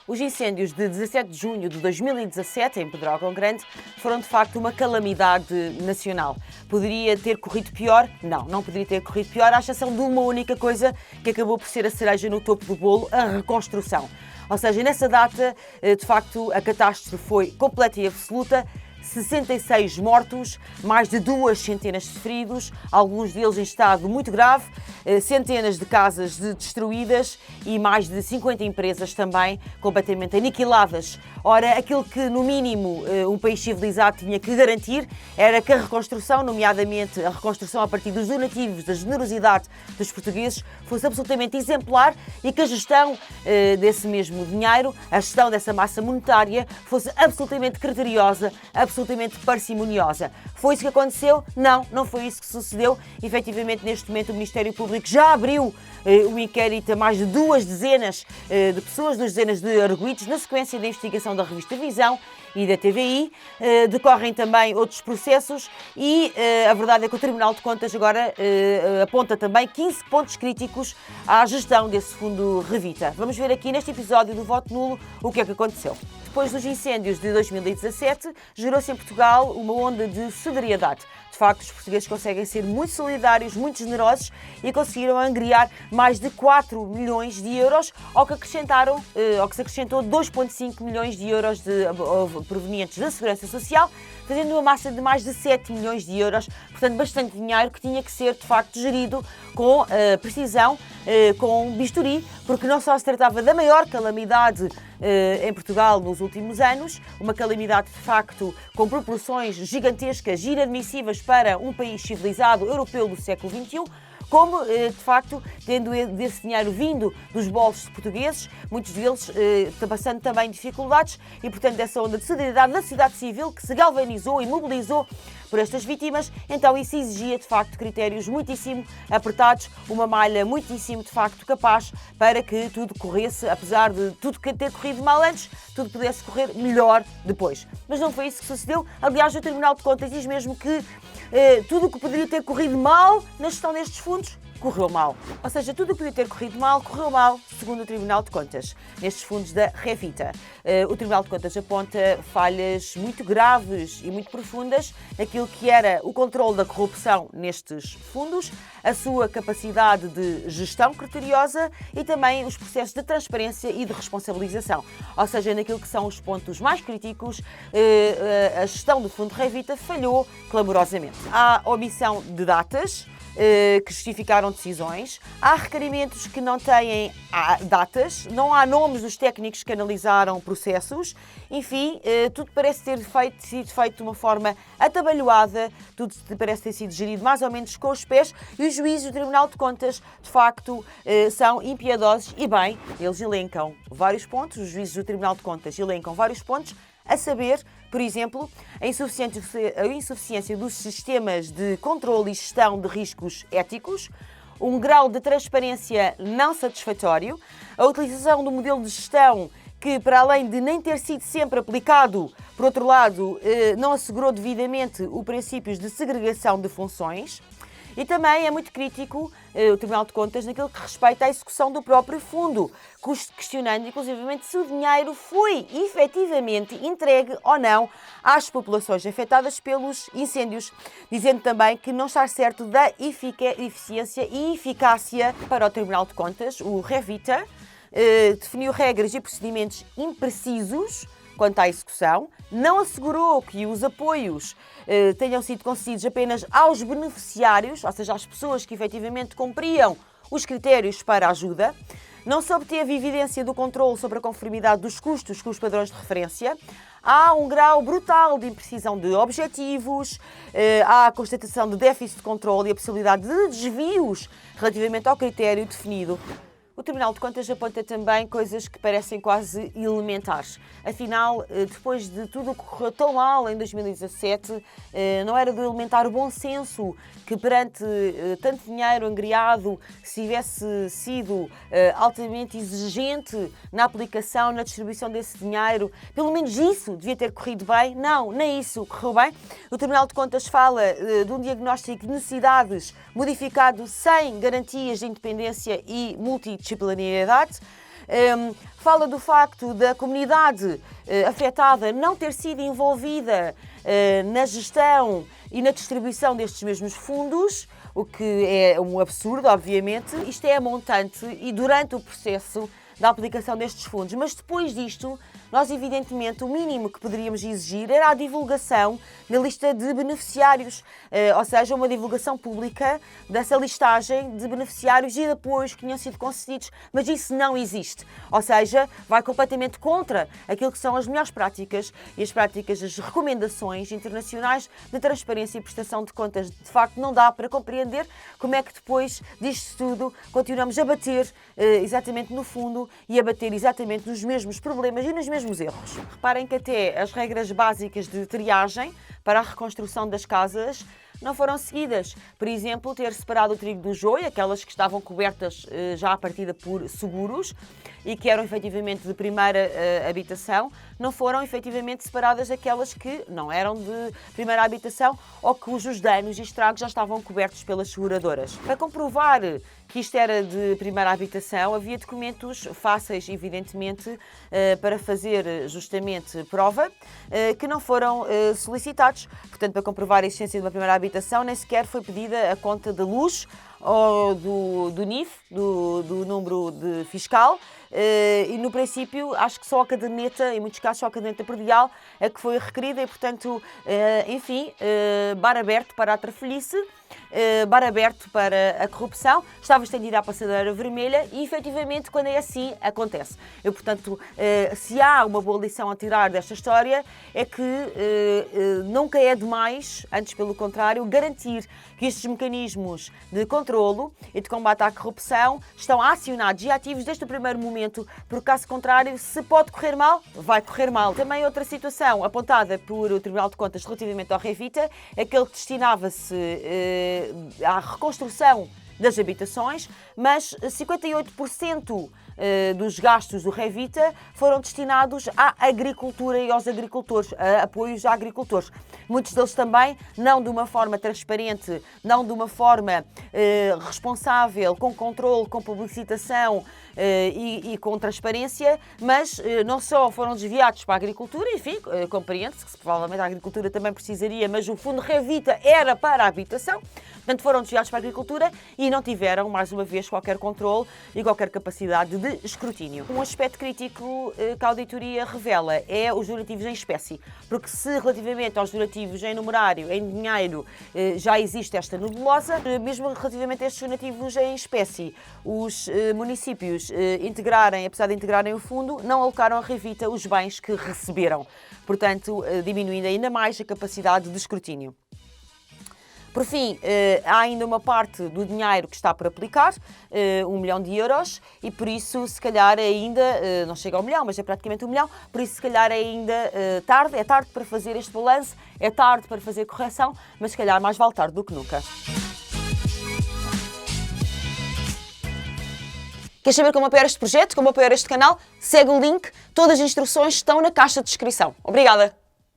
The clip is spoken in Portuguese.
Os incêndios de 17 de junho de 2017, em Pedrógão Grande, foram de facto uma calamidade nacional. Poderia ter corrido pior? Não poderia ter corrido pior, à exceção de uma única coisa que acabou por ser a cereja no topo do bolo, a reconstrução. Ou seja, nessa data, de facto, a catástrofe foi completa e absoluta. 66 mortos, mais de 2 centenas de feridos, alguns deles em estado muito grave, centenas de casas destruídas e mais de 50 empresas também completamente aniquiladas. Ora, aquilo que, no mínimo, um país civilizado tinha que garantir era que a reconstrução, nomeadamente a reconstrução a partir dos donativos, da generosidade dos portugueses, fosse absolutamente exemplar e que a gestão desse mesmo dinheiro, a gestão dessa massa monetária, fosse absolutamente criteriosa, absolutamente parcimoniosa. Foi isso que aconteceu? Não foi isso que sucedeu. Efetivamente, neste momento, o Ministério Público já abriu um inquérito a mais de 2 dezenas de pessoas, 2 dezenas de arguidos, na sequência da investigação da revista Visão e da TVI. Decorrem também outros processos e a verdade é que o Tribunal de Contas agora aponta também 15 pontos críticos à gestão desse fundo Revita. Vamos ver aqui neste episódio do Voto Nulo o que é que aconteceu. Depois dos incêndios de 2017, gerou-se em Portugal uma onda de solidariedade. De facto, os portugueses conseguem ser muito solidários, muito generosos e conseguiram angriar mais de 4 milhões de euros, ao que se acrescentou 2,5 milhões de euros provenientes da Segurança Social, fazendo uma massa de mais de 7 milhões de euros, portanto bastante dinheiro que tinha que ser de facto gerido com precisão, com bisturi, porque não só se tratava da maior calamidade em Portugal nos últimos anos, uma calamidade de facto com proporções gigantescas e inadmissíveis para um país civilizado europeu do século XXI, como, de facto, tendo desse dinheiro vindo dos bolsos portugueses, muitos deles passando também dificuldades e, portanto, dessa onda de solidariedade da sociedade civil que se galvanizou e mobilizou por estas vítimas, então isso exigia, de facto, critérios muitíssimo apertados, uma malha muitíssimo, de facto, capaz para que tudo corresse, apesar de tudo ter corrido mal antes, tudo pudesse correr melhor depois. Mas não foi isso que sucedeu. Aliás, o Tribunal de Contas diz mesmo que tudo o que poderia ter corrido mal na gestão destes fundos correu mal. Ou seja, tudo o que podia ter corrido mal, correu mal, segundo o Tribunal de Contas, nestes fundos da Revita. O Tribunal de Contas aponta falhas muito graves e muito profundas naquilo que era o controle da corrupção nestes fundos, a sua capacidade de gestão criteriosa e também os processos de transparência e de responsabilização. Ou seja, naquilo que são os pontos mais críticos, a gestão do fundo Revita falhou clamorosamente. Há omissão de datas que justificaram decisões, há requerimentos que não têm datas, não há nomes dos técnicos que analisaram processos, enfim, tudo parece ter sido feito de uma forma atabalhoada, tudo parece ter sido gerido mais ou menos com os pés e os juízes do Tribunal de Contas, de facto, são impiedosos e bem, eles elencam vários pontos, os juízes do Tribunal de Contas elencam vários pontos, a saber, por exemplo, a insuficiência dos sistemas de controle e gestão de riscos éticos, um grau de transparência não satisfatório, a utilização do modelo de gestão que, para além de nem ter sido sempre aplicado, por outro lado, não assegurou devidamente os princípios de segregação de funções. E também é muito crítico o Tribunal de Contas naquilo que respeita à execução do próprio fundo, questionando inclusivamente se o dinheiro foi efetivamente entregue ou não às populações afetadas pelos incêndios, dizendo também que não está certo da eficiência e eficácia. Para o Tribunal de Contas, o Revita definiu regras e procedimentos imprecisos quanto à execução, não assegurou que os apoios tenham sido concedidos apenas aos beneficiários, ou seja, às pessoas que efetivamente cumpriam os critérios para a ajuda, não se obteve evidência do controle sobre a conformidade dos custos com os padrões de referência, há um grau brutal de imprecisão de objetivos, há a constatação de déficit de controle e a possibilidade de desvios relativamente ao critério definido. O Tribunal de Contas aponta também coisas que parecem quase elementares. Afinal, depois de tudo o que correu tão mal em 2017, não era do elementar bom senso que perante tanto dinheiro angriado se tivesse sido altamente exigente na aplicação, na distribuição desse dinheiro? Pelo menos isso devia ter corrido bem? Não, nem isso correu bem. O Tribunal de Contas fala de um diagnóstico de necessidades modificado sem garantias de independência e multidisciplinariedade. Fala do facto da comunidade afetada não ter sido envolvida na gestão e na distribuição destes mesmos fundos, o que é um absurdo, obviamente. Isto é a montante e durante o processo da aplicação destes fundos. Mas depois disto, nós evidentemente o mínimo que poderíamos exigir era a divulgação da lista de beneficiários, ou seja, uma divulgação pública dessa listagem de beneficiários e de apoios que tinham sido concedidos, mas isso não existe. Ou seja, vai completamente contra aquilo que são as melhores práticas e as práticas, as recomendações internacionais de transparência e prestação de contas. De facto, não dá para compreender como é que depois disto tudo continuamos a bater exatamente no fundo e a bater exatamente nos mesmos problemas e nos mesmos erros. Reparem que até as regras básicas de triagem para a reconstrução das casas não foram seguidas. Por exemplo, ter separado o trigo do joio, aquelas que estavam cobertas já à partida por seguros e que eram efetivamente de primeira habitação, não foram efetivamente separadas aquelas que não eram de primeira habitação ou cujos danos e estragos já estavam cobertos pelas seguradoras. Para comprovar que isto era de primeira habitação, havia documentos fáceis, evidentemente, para fazer justamente prova, que não foram solicitados. Portanto, para comprovar a existência de uma primeira habitação, nem sequer foi pedida a conta de luz ou do NIF, do número de fiscal, e no princípio acho que só a caderneta, em muitos casos só a caderneta predial é que foi requerida e portanto, enfim, bar aberto para a trafolhice, bar aberto para a corrupção, estava estendida a passadeira vermelha e efetivamente quando é assim acontece. E portanto, se há uma boa lição a tirar desta história é que nunca é demais, antes pelo contrário, garantir que estes mecanismos de controlo e de combate à corrupção estão acionados e ativos desde o primeiro momento, porque caso contrário, se pode correr mal, vai correr mal. Também outra situação apontada por o Tribunal de Contas relativamente ao Revita é que ele destinava-se à reconstrução das habitações, mas 58% dos gastos do Revita foram destinados à agricultura e aos agricultores, a apoios a agricultores. Muitos deles também não de uma forma transparente, não de uma forma responsável, com controle, com publicitação e com transparência, mas não só foram desviados para a agricultura, enfim, compreende-se que provavelmente a agricultura também precisaria, mas o fundo Revita era para a habitação, portanto foram desviados para a agricultura e não tiveram, mais uma vez, qualquer controle e qualquer capacidade de escrutínio. Um aspecto crítico que a auditoria revela é os donativos em espécie, porque se relativamente aos donativos em numerário, em dinheiro, já existe esta nebulosa, mesmo relativamente a estes donativos em espécie, os municípios apesar de integrarem o fundo, não alocaram a Revita os bens que receberam, portanto, diminuindo ainda mais a capacidade de escrutínio. Por fim, há ainda uma parte do dinheiro que está por aplicar, 1 milhão de euros, e por isso, se calhar, ainda, não chega ao milhão, mas é praticamente 1 milhão, por isso, se calhar, ainda é tarde para fazer este balanço, é tarde para fazer correção, mas se calhar mais vale tarde do que nunca. Queres saber como apoiar este projeto, como apoiar este canal? Segue o link, todas as instruções estão na caixa de descrição. Obrigada!